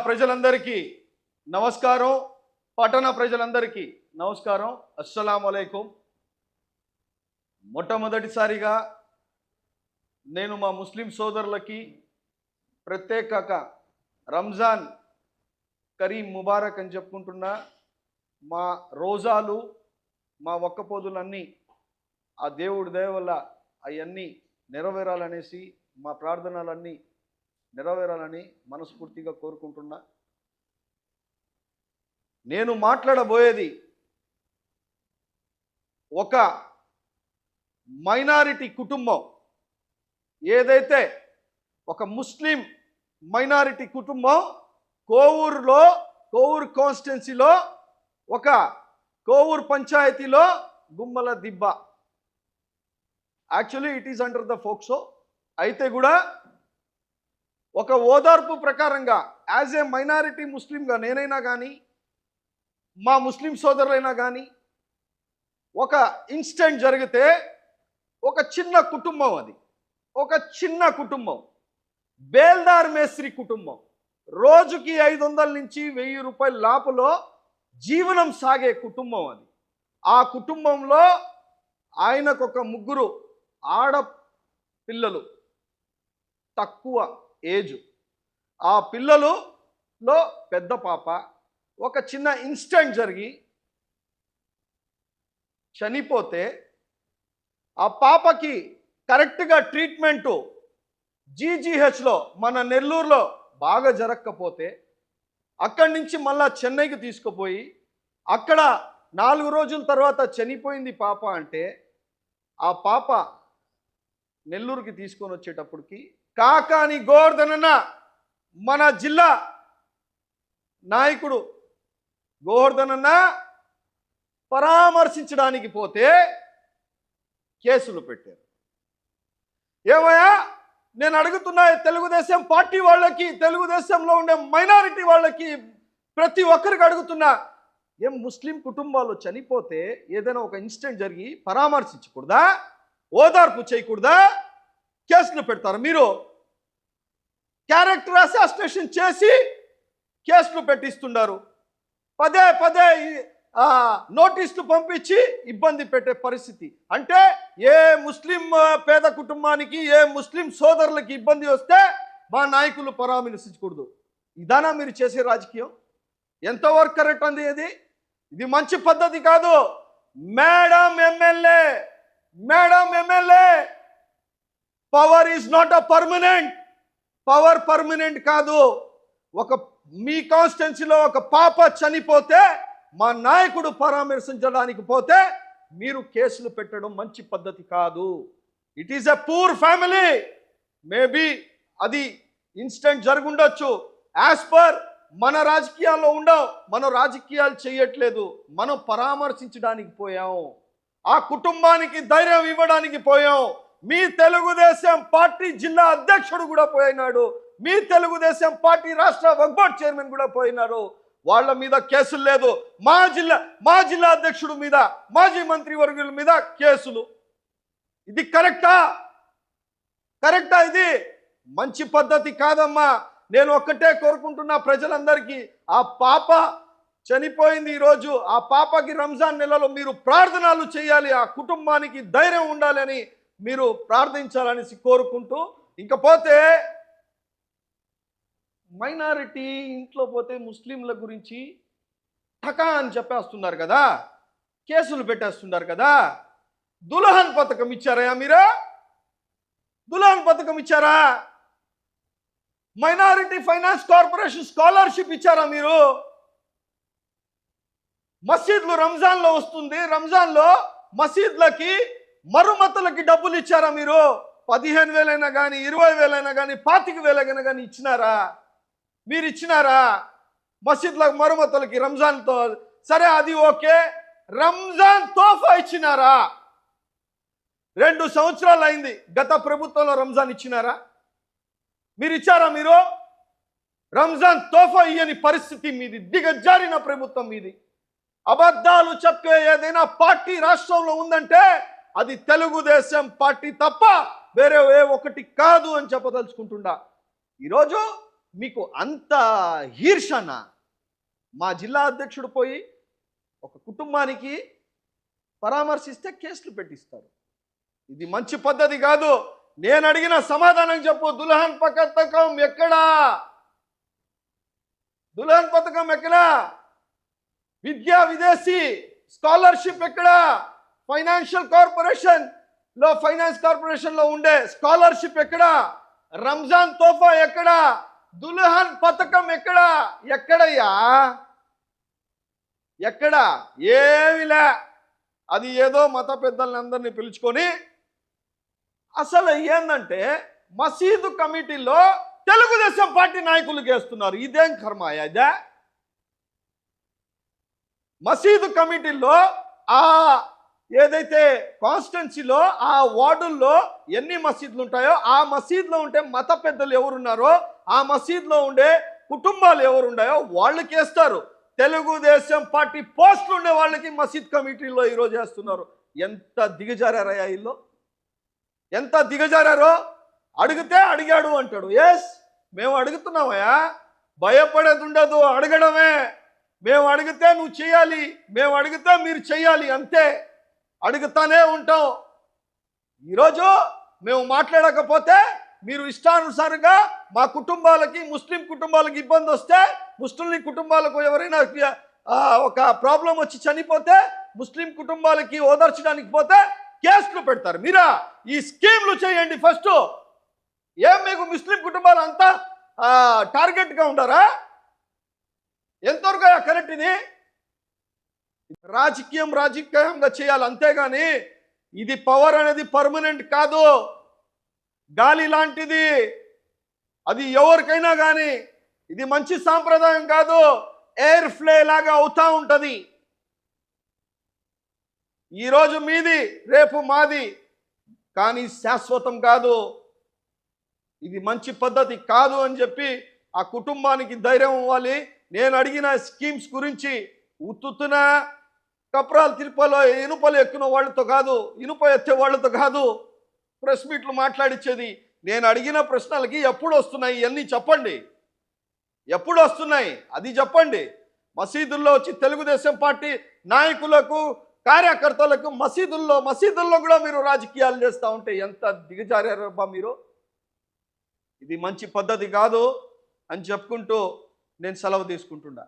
ప్రజలందరికీ నమస్కారం. పట్టణ ప్రజలందరికీ నమస్కారం. అస్సలాము అలైకుం. మొట్టమొదటిసారిగా నేను మా ముస్లిం సోదరులకి ప్రత్యేకంగా రంజాన్ కరీం ముబారక్ అని చెప్పుకుంటున్నా. మా రోజాలు, మా ఒక్కపోదులన్నీ ఆ దేవుడి దయ వల్ల అవన్నీ నెరవేరాలనేసి, మా ప్రార్థనలన్నీ నెరవేరాలని మనస్ఫూర్తిగా కోరుకుంటున్నా. నేను మాట్లాడబోయేది ఒక మైనారిటీ కుటుంబం, ఏదైతే ఒక ముస్లిం మైనారిటీ కుటుంబం కోవూరు కాన్స్టిట్యున్సీలో ఒక కోవూరు పంచాయతీలో గుమ్మల దిబ్బ, actually it is under the POCSO, అయితే కూడా ఒక ఓదార్పు ప్రకారంగా యాజ్ ఏ మైనారిటీ ముస్లింగా నేనైనా కానీ, మా ముస్లిం సోదరులైనా కానీ, ఒక ఇన్సిడెంట్ జరిగితే ఒక చిన్న కుటుంబం, అది ఒక చిన్న కుటుంబం, బేల్దార్ మేస్త్రి కుటుంబం, రోజుకి 500 నుంచి 1000 రూపాయల లాపులో జీవనం సాగే కుటుంబం అది. ఆ కుటుంబంలో ఆయనకు ఒక 3 ఆడపిల్లలు, తక్కువ ఏజు. ఆ పిల్లలులో పెద్ద పాప ఒక చిన్న ఇన్సిడెంట్ జరిగి చనిపోతే, ఆ పాపకి కరెక్ట్గా ట్రీట్మెంటు జీజీహెచ్లో మన నెల్లూరులో బాగా జరగకపోతే అక్కడి నుంచి మళ్ళా చెన్నైకి తీసుకుపోయి అక్కడ 4 రోజుల తర్వాత చనిపోయింది పాప అంటే, ఆ పాప నెల్లూరుకి తీసుకొని వచ్చేటప్పటికి కాకాని గోవర్ధనన్న మన జిల్లా నాయకుడు గోవర్ధనన్న పరామర్శించడానికి పోతే కేసులు పెట్టారు. ఏమయ్యా, నేను అడుగుతున్నా తెలుగుదేశం పార్టీ వాళ్ళకి, తెలుగుదేశంలో ఉండే మైనారిటీ వాళ్ళకి, ప్రతి ఒక్కరికి అడుగుతున్నా, ఏం ముస్లిం కుటుంబాలు చనిపోతే ఏదైనా ఒక ఇన్సిడెంట్ జరిగి పరామర్శించకూడదా? ఓదార్పు చేయకూడదా? కేసులు పెడతారు. మీరు క్యారెక్టర్ అసాసినేషన్ చేసి కేసులు పెట్టిస్తున్నారు. పదే పదే నోటీసులు పంపించి ఇబ్బంది పెట్టే పరిస్థితి. అంటే ఏ ముస్లిం పేద కుటుంబానికి, ఏ ముస్లిం సోదరులకి ఇబ్బంది వస్తే మా నాయకులు పరామర్శించకూడదు. ఇదానా మీరు చేసే రాజకీయం? ఎంతవరకు కరెక్ట్ అంది? ఇది మంచి పద్ధతి కాదు. Madam MLA, power is not a permanent. Power permanent కాదు. ఒక మీ కాన్స్టిట్యున్సీలో ఒక పాప చనిపోతే మా నాయకుడు పరామర్శించడానికి పోతే మీరు కేసులు పెట్టడం మంచి పద్ధతి కాదు. It is a poor family. Maybe అది ఇన్సిడెంట్ జరుగుండొచ్చు. యాజ్ పర్ మన రాజకీయాల్లో ఉండవు. మనం రాజకీయాలు చేయట్లేదు, మనం పరామర్శించడానికి పోయాం. ఆ కుటుంబానికి ధైర్యం ఇవ్వడానికి పోయాం. మీ తెలుగుదేశం పార్టీ జిల్లా అధ్యక్షుడు కూడా పోయినాడు. మీ తెలుగుదేశం పార్టీ రాష్ట్ర వక్ఫ్ బోర్డ్ చైర్మన్ కూడా పోయినారు. వాళ్ళ మీద కేసులు లేదు. మా జిల్లా అధ్యక్షుడు మీద, మాజీ మంత్రి వర్గుల మీద కేసులు. ఇది కరెక్టా? ఇది మంచి పద్ధతి కాదమ్మా. నేను ఒక్కటే కోరుకుంటున్నా ప్రజలందరికీ, ఆ పాప చనిపోయింది ఈరోజు. ఆ పాపకి రంజాన్ నెలలో మీరు ప్రార్థనలు చేయాలి, ఆ కుటుంబానికి ధైర్యం ఉండాలని మీరు ప్రార్థించాలనేసి కోరుకుంటూ, ఇంకపోతే మైనారిటీ ఇంట్లో పోతే ముస్లింల గురించి ఠకా అని చెప్పేస్తున్నారు కదా, కేసులు పెట్టేస్తున్నారు కదా. దుల్హన్ పథకం ఇచ్చారా మీరు? దుల్హన్ పథకం ఇచ్చారా? మైనారిటీ ఫైనాన్స్ కార్పొరేషన్ స్కాలర్షిప్ ఇచ్చారా మీరు? మసీద్లు రంజాన్లో వస్తుంది, రంజాన్లో మసీద్లకి మరుమతులకి డబ్బులు ఇచ్చారా మీరు? 15,000 అయినా కానీ, 20,000 అయినా కానీ, 25,000 అయినా కానీ ఇచ్చినారా? మీరు ఇచ్చినారా? మసీద్లకు మరుమతులకి రంజాన్తో సరే, అది ఓకే. రంజాన్ తోఫా ఇచ్చినారా? 2 సంవత్సరాలు అయింది గత ప్రభుత్వంలో రంజాన్ ఇచ్చినారా? మీరు ఇచ్చారా? మీరు రంజాన్ తోఫా ఇయ్యని పరిస్థితి మీది, దిగజారిన ప్రభుత్వం మీది. అబద్ధాలు చెప్పే ఏదైనా పార్టీ రాష్ట్రంలో ఉందంటే అది తెలుగుదేశం పార్టీ తప్ప వేరే ఏ ఒక్కటి కాదు అని చెప్పదలుచుకుంటున్నా. ఈరోజు మీకు అంత ఈర్షనా? మా జిల్లా అధ్యక్షుడు పోయి ఒక కుటుంబానికి పరామర్శిస్తే కేసులు పెట్టిస్తారు. ఇది మంచి పద్ధతి కాదు. నేను అడిగిన సమాధానం చెప్పు. దుల్హన్ పథకం ఎక్కడా? దుల్హన్ పథకం ఎక్కడా? విద్యా విదేశీ స్కాలర్షిప్ ఎక్కడా? ఫైనాన్స్ కార్పొరేషన్ లో ఉండే స్కాలర్షిప్ ఎక్కడా? రంజాన్ తోఫా ఎక్కడా? దుల్హన్ పథకం ఎక్కడా? ఎక్కడయ్యా? ఎక్కడా? ఏమిలే. అది ఏదో మత పెద్దల్ని అందరినీ పిలుచుకొని, అసలు ఏందంటే మసీదు కమిటీలో తెలుగుదేశం పార్టీ నాయకులు చేస్తున్నారు. ఇదేం కర్మాయా? ఇదే మసీదు కమిటీలో ఆ ఏదైతే కాన్స్టిట్యున్సీలో ఆ వార్డుల్లో ఎన్ని మసీదులు ఉంటాయో ఆ మసీదులో ఉంటే మత పెద్దలు ఎవరున్నారో ఆ మసీదులో ఉండే కుటుంబాలు ఎవరున్నాయో వాళ్ళకి వేస్తారు. తెలుగుదేశం పార్టీ పోస్టులు ఉండే వాళ్ళకి మసీద్ కమిటీలో ఈరోజు వేస్తున్నారు. ఎంత దిగజారారయ్యా ఇల్లు? ఎంత దిగజారారో! అడిగితే అడిగాడు అంటాడు. ఎస్, మేము అడుగుతున్నామయ్యా, భయపడేది ఉండదు, అడగడమే. మేము అడిగితే నువ్వు చేయాలి, మేము అడిగితే మీరు చేయాలి, అంతే. అడుగుతానే ఉంటాం. ఈరోజు మేము మాట్లాడకపోతే మీరు ఇష్టానుసారంగా మా కుటుంబాలకి, ముస్లిం కుటుంబాలకు ఇబ్బంది వస్తే, ముస్లిం కుటుంబాలకు ఎవరైనా ఒక ప్రాబ్లం వచ్చి చనిపోతే ముస్లిం కుటుంబాలకి ఓదార్చడానికి పోతే కేసులు పెడతారు. మీరా ఈ స్కీమ్లు చేయండి ఫస్ట్. ఏం మీకు ముస్లిం కుటుంబాలు అంతా టార్గెట్గా ఉంటారా? ఎంతవరకు కరెక్ట్? ఇది రాజకీయంగా చేయాలి, అంతేగాని ఇది పవర్ అనేది పర్మనెంట్ కాదు, గాలి లాంటిది. అది ఎవరికైనా కానీ ఇది మంచి సాంప్రదాయం కాదు. ఎయిర్ ఫ్లే లాగా అవుతా ఉంటుంది. ఈరోజు మీది, రేపు మాది, కానీ శాశ్వతం కాదు. ఇది మంచి పద్ధతి కాదు అని చెప్పి ఆ కుటుంబానికి ధైర్యం ఇవ్వాలి. నేను అడిగిన స్కీమ్స్ గురించి ఉత్తున కప్రాలు తిరుపలో ఇనుపలు ఎక్కిన వాళ్ళతో కాదు, ఇనుప ఎత్తే వాళ్ళతో కాదు ప్రెస్ మీట్లు మాట్లాడించేది. నేను అడిగిన ప్రశ్నలకి ఎప్పుడు వస్తున్నాయి ఇవన్నీ చెప్పండి. ఎప్పుడు వస్తున్నాయి అది చెప్పండి. మసీదుల్లో వచ్చి తెలుగుదేశం పార్టీ నాయకులకు, కార్యకర్తలకు మసీదుల్లో కూడా మీరు రాజకీయాలు చేస్తూ ఉంటే ఎంత దిగజారారబ్బా మీరు. ఇది మంచి పద్ధతి కాదు అని చెప్పుకుంటూ నేను సెలవు తీసుకుంటున్నా.